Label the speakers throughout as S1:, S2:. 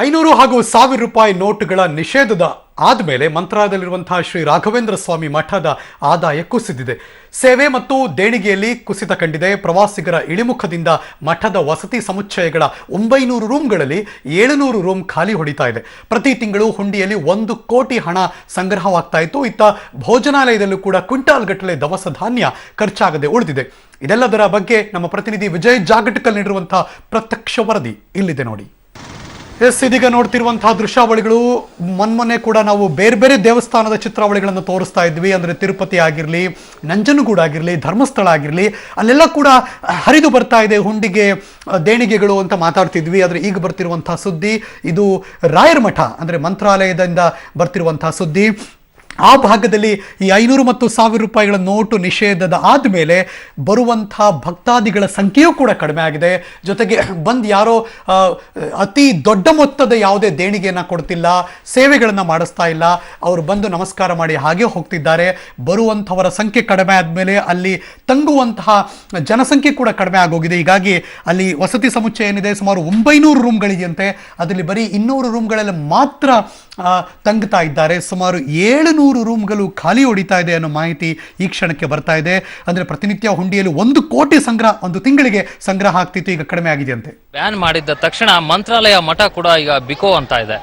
S1: 500 ಹಾಗೂ 1000 ರೂಪಾಯಿ ನೋಟುಗಳ ನಿಷೇಧದ ಆದಮೇಲೆ ಮಂತ್ರಾಲಯದಲ್ಲಿರುವಂತಹ ಶ್ರೀ ರಾಘವೇಂದ್ರ ಸ್ವಾಮಿ ಮಠದ ಆದಾಯ ಕುಸಿದಿದೆ. ಸೇವೆ ಮತ್ತು ದೇಣಿಗೆಯಲ್ಲಿ ಕುಸಿತ ಕಂಡಿದೆ. ಪ್ರವಾಸಿಗರ ಇಳಿಮುಖದಿಂದ ಮಠದ ವಸತಿ ಸಮುಚ್ಚಯಗಳ 900 ರೂಮ್ಗಳಲ್ಲಿ 700 ರೂಮ್ ಖಾಲಿ ಹೊಡಿತಾ ಇದೆ. ಪ್ರತಿ ತಿಂಗಳು ಹುಂಡಿಯಲ್ಲಿ 1 ಕೋಟಿ ಹಣ ಸಂಗ್ರಹವಾಗ್ತಾ ಇತ್ತು. ಇತ್ತ ಭೋಜನಾಲಯದಲ್ಲೂ ಕೂಡ ಕ್ವಿಂಟಾಲ್ ಗಟ್ಟಲೆ ದವಸ ಧಾನ್ಯ ಖರ್ಚಾಗದೆ ಉಳಿದಿದೆ. ಇದೆಲ್ಲದರ ಬಗ್ಗೆ ನಮ್ಮ ಪ್ರತಿನಿಧಿ ವಿಜಯ್ ಜಾಗಟಕಲ್ ನೀಡಿರುವಂತಹ ಪ್ರತ್ಯಕ್ಷ ವರದಿ ಇಲ್ಲಿದೆ ನೋಡಿ. ಇದೀಗ ನೋಡ್ತಿರುವಂತಹ ದೃಶ್ಯಾವಳಿಗಳು ಮೊನ್ನೆ ಕೂಡ ನಾವು ಬೇರೆ ಬೇರೆ ದೇವಸ್ಥಾನದ ಚಿತ್ರಾವಳಿಗಳನ್ನು ತೋರಿಸ್ತಾ ಇದ್ವಿ. ಅಂದರೆ ತಿರುಪತಿ ಆಗಿರಲಿ, ನಂಜನಗೂಡು ಆಗಿರಲಿ, ಧರ್ಮಸ್ಥಳ ಆಗಿರಲಿ, ಅಲ್ಲೆಲ್ಲ ಕೂಡ ಹರಿದು ಬರ್ತಾ ಇದೆ ಹುಂಡಿಗೆ ದೇಣಿಗೆಗಳು ಅಂತ ಮಾತಾಡ್ತಿದ್ವಿ. ಆದರೆ ಈಗ ಬರ್ತಿರುವಂತಹ ಸುದ್ದಿ ಇದು ರಾಯರ ಮಠ ಅಂದರೆ ಮಂತ್ರಾಲಯದಿಂದ ಬರ್ತಿರುವಂತಹ ಸುದ್ದಿ. ಆ ಭಾಗದಲ್ಲಿ ಈ 500 ಮತ್ತು 1000 ರೂಪಾಯಿಗಳ ನೋಟು ನಿಷೇಧದ ಆದಮೇಲೆ ಬರುವಂಥ ಭಕ್ತಾದಿಗಳ ಸಂಖ್ಯೆಯೂ ಕೂಡ ಕಡಿಮೆ ಆಗಿದೆ. ಜೊತೆಗೆ ಬಂದು ಯಾರೋ ಅತಿ ದೊಡ್ಡ ಮೊತ್ತದ ಯಾವುದೇ ದೇಣಿಗೆಯನ್ನು ಕೊಡ್ತಿಲ್ಲ, ಸೇವೆಗಳನ್ನು ಮಾಡಿಸ್ತಾ ಇಲ್ಲ. ಅವರು ಬಂದು ನಮಸ್ಕಾರ ಮಾಡಿ ಹಾಗೆ ಹೋಗ್ತಿದ್ದಾರೆ. ಬರುವಂಥವರ ಸಂಖ್ಯೆ ಕಡಿಮೆ ಆದಮೇಲೆ ಅಲ್ಲಿ ತಂಗುವಂತಹ ಜನಸಂಖ್ಯೆ ಕೂಡ ಕಡಿಮೆ ಆಗೋಗಿದೆ. ಹೀಗಾಗಿ ಅಲ್ಲಿ ವಸತಿ ಸಮುಚ್ಚಯ ಏನಿದೆ ಸುಮಾರು 900 ರೂಮ್ಗಳಿದೆಯಂತೆ. ಅದರಲ್ಲಿ ಬರೀ 200 ರೂಮ್ಗಳಲ್ಲಿ ಮಾತ್ರ ತಂಗುತ್ತಾ ಇದ್ದಾರೆ. ಸುಮಾರು 700 ರೂಮ್ಗಳು ಖಾಲಿ ಹೊಡಿತಾ ಇದೆ ಅನ್ನೋ ಮಾಹಿತಿ ಈ ಕ್ಷಣಕ್ಕೆ ಬರ್ತಾ ಇದೆ. ಅಂದ್ರೆ ಪ್ರತಿನಿತ್ಯ ಹುಂಡಿಯಲ್ಲಿ 1 ಕೋಟಿ ಸಂಗ್ರಹ ಒಂದು ತಿಂಗಳಿಗೆ ಸಂಗ್ರಹ ಆಗ್ತಿತ್ತು, ಈಗ ಕಡಿಮೆ ಆಗಿದೆಯಂತೆ.
S2: ಬ್ಯಾನ್ ಮಾಡಿದ್ದ ತಕ್ಷಣ ಮಂತ್ರಾಲಯ ಮಠ ಕೂಡ ಈಗ ಬಿಕೋ ಅಂತ ಇದೆ.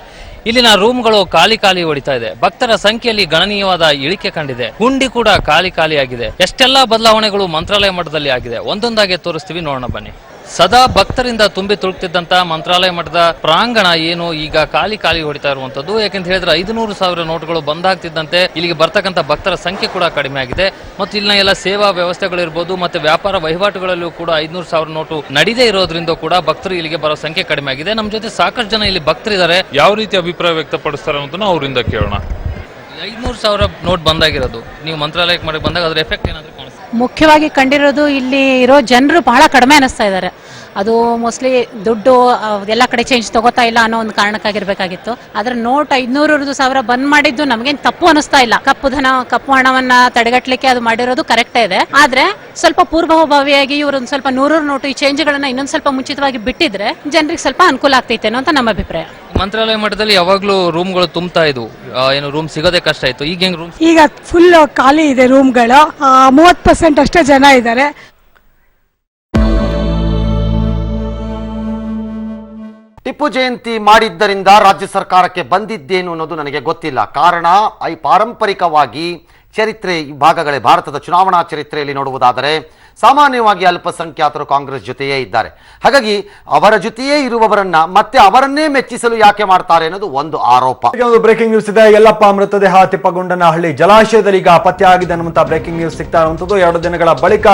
S2: ಇಲ್ಲಿನ ರೂಮ್ಗಳು ಖಾಲಿ ಹೊಡಿತಾ ಇದೆ. ಭಕ್ತರ ಸಂಖ್ಯೆಯಲ್ಲಿ ಗಣನೀಯವಾದ ಇಳಿಕೆ ಕಂಡಿದೆ. ಹುಂಡಿ ಕೂಡ ಖಾಲಿ ಆಗಿದೆ. ಎಷ್ಟೆಲ್ಲಾ ಬದಲಾವಣೆಗಳು ಮಂತ್ರಾಲಯ ಮಠದಲ್ಲಿ ಆಗಿದೆ ಒಂದೊಂದಾಗಿ ತೋರಿಸ್ತೀವಿ, ನೋಡೋಣ ಬನ್ನಿ. ಸದಾ ಭಕ್ತರಿಂದ ತುಂಬಿ ತುಳುಕ್ತಿದ್ದಂತ ಮಂತ್ರಾಲಯ ಮಠದ ಪ್ರಾಂಗಣ ಏನು ಈಗ ಖಾಲಿ ಹೊಡಿತಾ ಇರುವಂತದ್ದು. ಯಾಕೆಂತ ಹೇಳಿದ್ರೆ 500,000 ನೋಟುಗಳು ಬಂದಾಗ್ತಿದ್ದಂತೆ ಇಲ್ಲಿಗೆ ಬರ್ತಕ್ಕಂಥ ಭಕ್ತರ ಸಂಖ್ಯೆ ಕೂಡ ಕಡಿಮೆ ಆಗಿದೆ. ಮತ್ತು ಇಲ್ಲಿನ ಎಲ್ಲ ಸೇವಾ ವ್ಯವಸ್ಥೆಗಳಿರ್ಬೋದು ಮತ್ತೆ ವ್ಯಾಪಾರ ವಹಿವಾಟುಗಳಲ್ಲೂ ಕೂಡ 500,000 ನೋಟು ನಡೀದೇ ಇರೋದ್ರಿಂದ ಕೂಡ ಭಕ್ತರು ಇಲ್ಲಿಗೆ ಬರೋ ಸಂಖ್ಯೆ ಕಡಿಮೆ ಆಗಿದೆ. ನಮ್ಮ ಜೊತೆ ಸಾಕಷ್ಟು ಜನ ಇಲ್ಲಿ ಭಕ್ತರಿದ್ದಾರೆ.
S3: ಯಾವ ರೀತಿ ಅಭಿಪ್ರಾಯ ವ್ಯಕ್ತಪಡಿಸ್ತಾರೆ ಅನ್ನೋದನ್ನ ಅವರಿಂದ ಕೇಳೋಣ.
S2: 500,000 ನೋಟ್ ಬಂದಾಗಿರೋದು, ನೀವು ಮಂತ್ರಾಲಯಕ್ಕೆ ಮಾಡಿ ಬಂದಾಗ ಅದ್ರ ಎಫೆಕ್ಟ್ ಏನಾದ್ರು ಕಾಣಿಸ್ತಾ?
S4: ಮುಖ್ಯವಾಗಿ ಕಂಡಿರೋದು ಇಲ್ಲಿ ಇರೋ ಜನರು ಬಹಳ ಕಡಿಮೆ ಅನಿಸ್ತಾ ಇದ್ದಾರೆ. ಅದು ಮೋಸ್ಟ್ಲಿ ದುಡ್ಡು ಎಲ್ಲ ಕಡೆ ಚೇಂಜ್ ತಗೋತಾ ಇಲ್ಲ ಅನ್ನೋ ಒಂದು ಕಾರಣಕ್ಕಾಗಿರ್ಬೇಕಾಗಿತ್ತು. ಆದ್ರೆ ನೋಟ್ 500,000 ಬಂದ್ ಮಾಡಿದ್ದು ನಮಗೇನು ತಪ್ಪು ಅನಿಸ್ತಾ ಇಲ್ಲ. ಕಪ್ಪು ಹಣವನ್ನ ತಡೆಗಟ್ಟಲಿಕ್ಕೆ ಅದು ಮಾಡಿರೋದು ಕರೆಕ್ಟೇ ಇದೆ. ಆದ್ರೆ ಸ್ವಲ್ಪ ಪೂರ್ವಭಾವಿಯಾಗಿ ಇವರು ಒಂದು ಸ್ವಲ್ಪ 100 ನೋಟು ಈ ಚೇಂಜ್ಗಳನ್ನ ಇನ್ನೊಂದು ಸ್ವಲ್ಪ ಮುಂಚಿತವಾಗಿ ಬಿಟ್ಟಿದ್ರೆ ಜನರಿಗೆ ಸ್ವಲ್ಪ ಅನುಕೂಲ ಆಗ್ತೈತೇನೋ ಅಂತ ನಮ್ಮ ಅಭಿಪ್ರಾಯ.
S2: ಮಂತ್ರಾಲಯ ಮಠದಲ್ಲಿ ಯಾವಾಗ್ಲೂ ರೂಮ್ಗಳು ತುಂಬ್ತಾ ಇದ್ವು, ಏನು ರೂಮ್ ಸಿಗೋದೇ ಕಷ್ಟ ಇತ್ತು. ಈಗ ಹೆಂಗ್ ರೂಮ್?
S5: ಈಗ ಫುಲ್ ಖಾಲಿ ಇದೆ ರೂಮ್ಗಳು. 30% ಅಷ್ಟೇ ಜನ ಇದ್ದಾರೆ.
S6: ಟಿಪ್ಪು ಜಯಂತಿ ಮಾಡಿದ್ದರಿಂದ ರಾಜ್ಯ ಸರ್ಕಾರಕ್ಕೆ ಬಂದಿದ್ದೇನು ಅನ್ನೋದು ನನಗೆ ಗೊತ್ತಿಲ್ಲ. ಕಾರಣ ಪಾರಂಪರಿಕವಾಗಿ ಚರಿತ್ರೆ ಭಾಗಗಳೇ ಭಾರತದ ಚುನಾವಣಾ ಚರಿತ್ರೆಯಲ್ಲಿ ನೋಡುವುದಾದರೆ ಸಾಮಾನ್ಯವಾಗಿ ಅಲ್ಪಸಂಖ್ಯಾತರು ಕಾಂಗ್ರೆಸ್ ಜೊತೆಯೇ ಇದ್ದಾರೆ. ಹಾಗಾಗಿ ಅವರ ಜೊತೆಯೇ ಇರುವವರನ್ನ ಮತ್ತೆ ಅವರನ್ನೇ ಮೆಚ್ಚಿಸಲು ಯಾಕೆ ಮಾಡ್ತಾರೆ ಅನ್ನೋದು ಒಂದು ಆರೋಪ.
S7: ಒಂದು ಬ್ರೇಕಿಂಗ್ ನ್ಯೂಸ್ ಇದೆ. ಯಲ್ಲಪ್ಪ ಮೃತದೇಹ ತಿಪ್ಪಗೊಂಡನಹಳ್ಳಿ ಜಲಾಶಯದಲ್ಲಿ ಈಗ ಪತ್ತೆಯಾಗಿದೆ ಅನ್ನುವಂತ ಬ್ರೇಕಿಂಗ್ ನ್ಯೂಸ್ ಸಿಗ್ತಾ ಇರುವಂತದ್ದು. 2 ದಿನಗಳ ಬಳಿಕ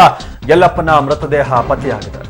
S7: ಯಲ್ಲಪ್ಪನ ಮೃತದೇಹ ಪತ್ತೆಯಾಗಿದೆ.